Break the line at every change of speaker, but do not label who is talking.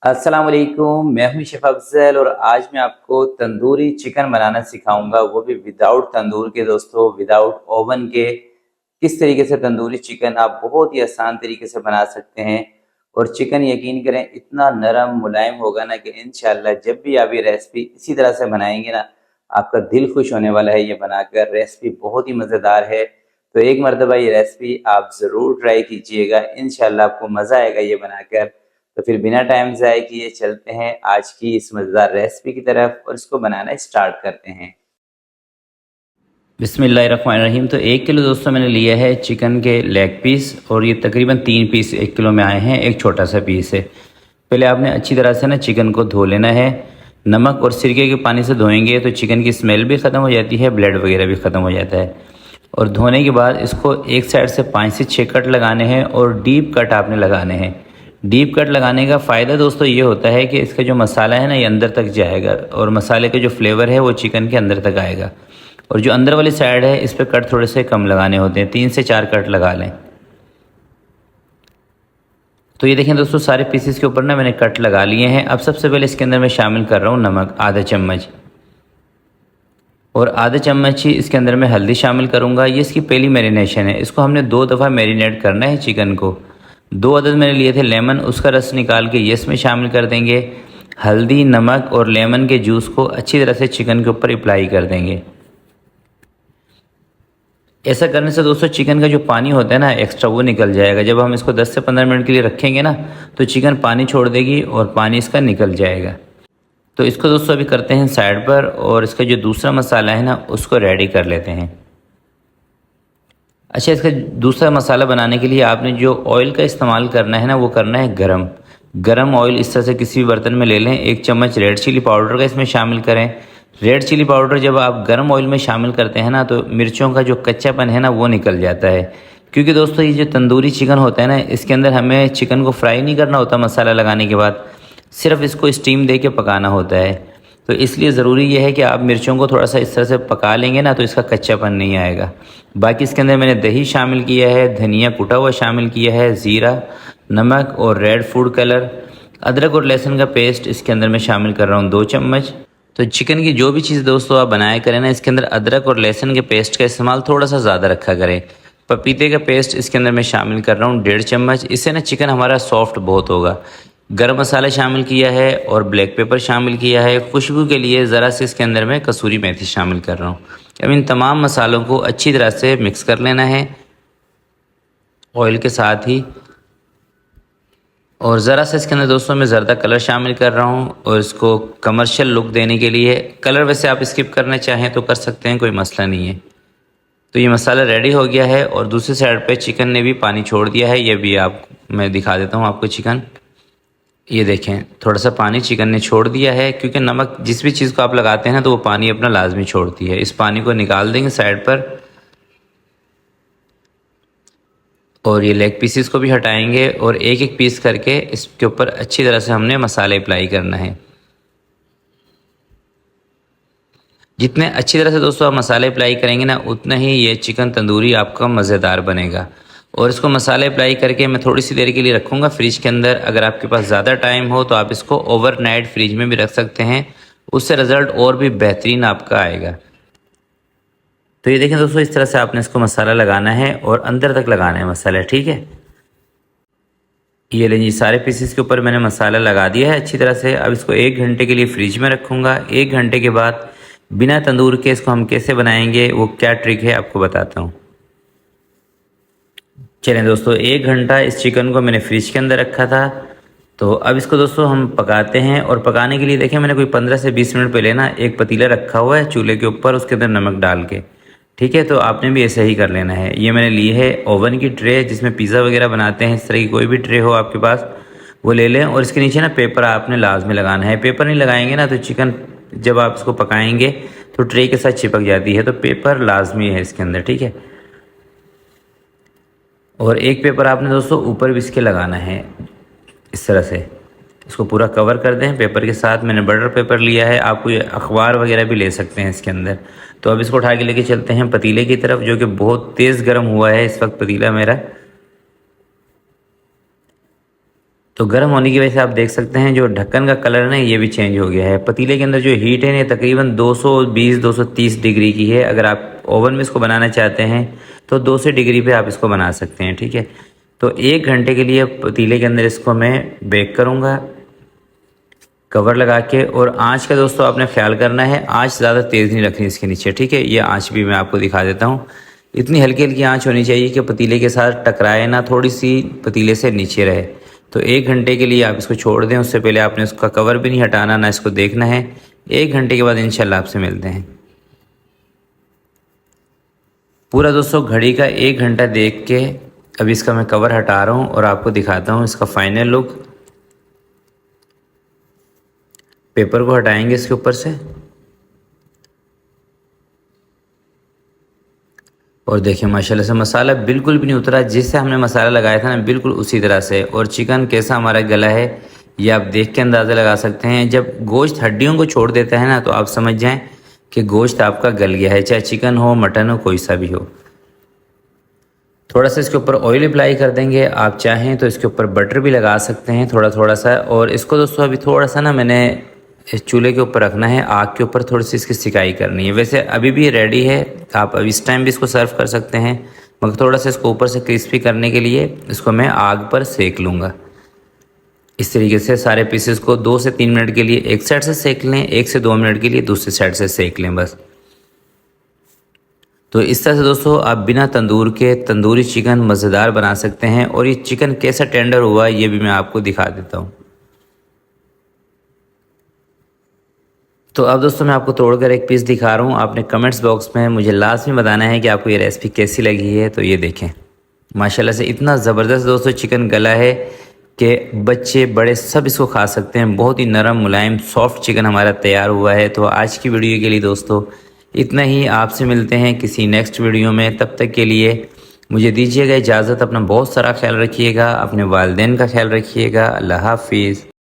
अस्सलाम वालेकुम, मैं हूं शेफ़ अफ़ज़ल और आज मैं आपको तंदूरी चिकन बनाना सिखाऊंगा, वो भी विदाउट तंदूर के दोस्तों, विदाउट ओवन के। किस तरीके से तंदूरी चिकन आप बहुत ही आसान तरीके से बना सकते हैं। और चिकन यकीन करें इतना नरम मुलायम होगा ना कि इंशाल्लाह जब भी आप ये रेसिपी इसी तरह से बनाएंगे ना, आपका दिल खुश होने वाला है। ये बनाकर रेसिपी बहुत ही मज़ेदार है। तो एक मरतबा ये रेसिपी आप ज़रूर ट्राई कीजिएगा, इंशाल्लाह आपको मज़ा आएगा ये बनाकर। तो फिर बिना टाइम ज़ाय किए चलते हैं आज की इस मज़ेदार रेसिपी की तरफ और इसको बनाना स्टार्ट करते हैं। बिस्मिल्लाहिर्रहमानिर्रहीम। तो 1 किलो दोस्तों मैंने लिया है चिकन के लेग पीस और ये तकरीबन 3 पीस 1 किलो में आए हैं, एक छोटा सा पीस है। पहले आपने अच्छी तरह से ना चिकन को धो लेना है। नमक और सिरके के पानी से धोएंगे तो चिकन की स्मेल भी ख़त्म हो जाती है, ब्लड वगैरह भी ख़त्म हो जाता है। और धोने के बाद इसको एक साइड से 5 से 6 कट लगाने हैं और डीप कट आपने लगाने हैं। डीप कट लगाने का फ़ायदा दोस्तों ये होता है कि इसका जो मसाला है ना ये अंदर तक जाएगा और मसाले का जो फ्लेवर है वो चिकन के अंदर तक आएगा। और जो अंदर वाली साइड है इस पर कट थोड़े से कम लगाने होते हैं, 3 से 4 कट लगा लें। तो ये देखें दोस्तों, सारे पीसेस के ऊपर ना मैंने कट लगा लिए हैं। अब सबसे पहले इसके अंदर मैं शामिल कर रहा हूँ नमक आधा चम्मच, और आधा चम्मच ही इसके अंदर मैं हल्दी शामिल करूँगा। ये इसकी पहली मैरिनेशन है, इसको हमने 2 दफ़ा मैरिनेट करना है चिकन को। 2 अदद मैंने लिए थे लेमन, उसका रस निकाल के ये इसमें शामिल कर देंगे। हल्दी, नमक और लेमन के जूस को अच्छी तरह से चिकन के ऊपर अप्लाई कर देंगे। ऐसा करने से दोस्तों चिकन का जो पानी होता है ना एक्स्ट्रा, वो निकल जाएगा। जब हम इसको 10 से 15 मिनट के लिए रखेंगे ना तो चिकन पानी छोड़ देगी और पानी इसका निकल जाएगा। तो इसको दोस्तों अभी करते हैं साइड पर और इसका जो दूसरा मसाला है ना उसको रेडी कर लेते हैं। अच्छा, इसका दूसरा मसाला बनाने के लिए आपने जो ऑयल का इस्तेमाल करना है ना वो करना है गरम। गरम ऑयल इस तरह से किसी भी बर्तन में ले लें। 1 चम्मच रेड चिली पाउडर का इसमें शामिल करें। रेड चिली पाउडर जब आप गर्म ऑयल में शामिल करते हैं ना तो मिर्चों का जो कच्चापन है ना वो निकल जाता है। क्योंकि दोस्तों ये जो तंदूरी चिकन होता है ना इसके अंदर हमें चिकन को फ्राई नहीं करना होता मसाला लगाने के बाद, सिर्फ इसको स्टीम दे के पकाना होता है। तो इसलिए ज़रूरी यह है कि आप मिर्चों को थोड़ा सा इस तरह से पका लेंगे ना तो इसका कच्चापन नहीं आएगा। बाकी इसके अंदर मैंने दही शामिल किया है, धनिया कुटा हुआ शामिल किया है, ज़ीरा, नमक और रेड फूड कलर। अदरक और लहसुन का पेस्ट इसके अंदर मैं शामिल कर रहा हूँ 2 चम्मच। तो चिकन की जो भी चीज़ दोस्तों आप बनाया करें ना इसके अंदर अदरक और लहसुन के पेस्ट का इस्तेमाल थोड़ा सा ज़्यादा रखा करें। पपीते का पेस्ट इसके अंदर मैं शामिल कर रहा हूँ 1.5 चम्मच। इससे ना चिकन हमारा सॉफ्ट बहुत होगा। गरम मसाला शामिल किया है और ब्लैक पेपर शामिल किया है। खुशबू के लिए ज़रा से इसके अंदर मैं कसूरी मेथी शामिल कर रहा हूँ। अब इन तमाम मसालों को अच्छी तरह से मिक्स कर लेना है ऑयल के साथ ही। और ज़रा सा इसके अंदर दोस्तों मैं ज़र्दा कलर शामिल कर रहा हूँ और इसको कमर्शियल लुक देने के लिए। कलर वैसे आप स्किप करना चाहें तो कर सकते हैं, कोई मसला नहीं है। तो ये मसाला रेडी हो गया है और दूसरी साइड पे चिकन ने भी पानी छोड़ दिया है। ये भी आप मैं दिखा देता हूँ आपको चिकन। ये देखें थोड़ा सा पानी चिकन ने छोड़ दिया है, क्योंकि नमक जिस भी चीज़ को आप लगाते हैं ना तो वो पानी अपना लाजमी छोड़ती है। इस पानी को निकाल देंगे साइड पर और ये लेग पीसेस को भी हटाएंगे और एक एक पीस करके इसके ऊपर अच्छी तरह से हमने मसाले अप्लाई करना है। जितने अच्छी तरह से दोस्तों आप मसाले अप्लाई करेंगे ना उतना ही ये चिकन तंदूरी आपका मज़ेदार बनेगा। और इसको मसाले अप्लाई करके मैं थोड़ी सी देर के लिए रखूँगा फ्रिज के अंदर। अगर आपके पास ज़्यादा टाइम हो तो आप इसको ओवरनाइट फ्रिज में भी रख सकते हैं, उससे रिज़ल्ट और भी बेहतरीन आपका आएगा। तो ये देखें दोस्तों, इस तरह से आपने इसको मसाला लगाना है और अंदर तक लगाना है मसाला, ठीक है। ये लीजिए सारे पीसेस के ऊपर मैंने मसाला लगा दिया है अच्छी तरह से। अब इसको 1 घंटे के लिए फ्रिज में रखूँगा। 1 घंटे के बाद बिना तंदूर के इसको हम कैसे बनाएंगे, वो क्या ट्रिक है आपको बताता हूँ। चलें दोस्तों, 1 घंटा इस चिकन को मैंने फ्रिज के अंदर रखा था। तो अब इसको दोस्तों हम पकाते हैं। और पकाने के लिए देखें मैंने कोई 15 से 20 मिनट पहले ना एक पतीला रखा हुआ है चूल्हे के ऊपर, उसके अंदर नमक डाल के, ठीक है। तो आपने भी ऐसे ही कर लेना है। ये मैंने ली है ओवन की ट्रे जिसमें पिज़्ज़ा वगैरह बनाते हैं, इस तरह की कोई भी ट्रे हो आपके पास वो ले लें। और इसके नीचे ना पेपर आपने लाजमी लगाना है। पेपर नहीं लगाएंगे ना तो चिकन जब आप इसको पकाएंगे तो ट्रे के साथ चिपक जाती है, तो पेपर लाजमी है इसके अंदर, ठीक है। और एक पेपर आपने दोस्तों ऊपर भी इसके लगाना है इस तरह से। इसको पूरा कवर कर दें पेपर के साथ। मैंने बटर पेपर लिया है, आप कोई अखबार वगैरह भी ले सकते हैं इसके अंदर। तो अब इसको उठा के लेके चलते हैं पतीले की तरफ, जो कि बहुत तेज़ गर्म हुआ है इस वक्त पतीला मेरा, तो गर्म होने की वजह से आप देख सकते हैं जो ढक्कन का कलर है ना ये भी चेंज हो गया है। पतीले के अंदर जो हीट है ये तकरीबन 220-230 डिग्री की है। अगर आप ओवन में इसको बनाना चाहते हैं तो 200 डिग्री पे आप इसको बना सकते हैं, ठीक है। तो 1 घंटे के लिए पतीले के अंदर इसको मैं बेक करूँगा कवर लगा के। और आँच का दोस्तों आपने ख्याल करना है, आँच ज़्यादा तेज़ नहीं रखनी इसके नीचे, ठीक है। ये आँच भी मैं आपको दिखा देता हूँ। इतनी हल्की हल्की आँच होनी चाहिए कि पतीले के साथ टकराए ना, थोड़ी सी पतीले से नीचे रहे। तो 1 घंटे के लिए आप इसको छोड़ दें। उससे पहले आपने उसका कवर भी नहीं हटाना, ना इसको देखना है। 1 घंटे के बाद इंशाल्लाह आपसे मिलते हैं। पूरा दोस्तों घड़ी का 1 घंटा देख के अभी इसका मैं कवर हटा रहा हूँ और आपको दिखाता हूँ इसका फाइनल लुक। पेपर को हटाएंगे इसके ऊपर से और देखिए माशाल्लाह से मसाला बिल्कुल भी नहीं उतरा। जिससे हमने मसाला लगाया था ना बिल्कुल उसी तरह से। और चिकन कैसा हमारा गला है ये आप देख के अंदाज़ा लगा सकते हैं। जब गोश्त हड्डियों को छोड़ देता है ना तो आप समझ जाएं कि गोश्त आपका गल गया है, चाहे चिकन हो मटन हो कोई सा भी हो। थोड़ा सा इसके ऊपर ऑयल अप्लाई कर देंगे। आप चाहें तो इसके ऊपर बटर भी लगा सकते हैं थोड़ा थोड़ा सा। और इसको दोस्तों अभी थोड़ा सा ना मैंने इस चूल्हे के ऊपर रखना है, आग के ऊपर थोड़ी सी इसकी सिकाई करनी है। वैसे अभी भी रेडी है, आप अब इस टाइम भी इसको सर्व कर सकते हैं, मगर थोड़ा सा इसको ऊपर से क्रिस्पी करने के लिए इसको मैं आग पर सेक लूँगा। इस तरीके से सारे पीसेस को 2 से 3 मिनट के लिए एक साइड से सेक लें, 1 से 2 मिनट के लिए दूसरी साइड से सेक लें बस। तो इस तरह से दोस्तों आप बिना तंदूर के तंदूरी चिकन मज़ेदार बना सकते हैं। और ये चिकन कैसा टेंडर हुआ ये भी मैं आपको दिखा देता हूँ। तो अब दोस्तों मैं आपको तोड़कर एक पीस दिखा रहा हूँ। आपने कमेंट्स बॉक्स में मुझे लाजमी बताना है कि आपको ये रेसिपी कैसी लगी है। तो ये देखें माशाल्लाह से इतना ज़बरदस्त दोस्तों चिकन गला है कि बच्चे बड़े सब इसको खा सकते हैं। बहुत ही नरम मुलायम सॉफ्ट चिकन हमारा तैयार हुआ है। तो आज की वीडियो के लिए दोस्तों इतना ही। आपसे मिलते हैं किसी नेक्स्ट वीडियो में। तब तक के लिए मुझे दीजिएगा इजाज़त। अपना बहुत सारा ख्याल रखिएगा, अपने वालिदैन का ख्याल रखिएगा। अल्लाह हाफिज़।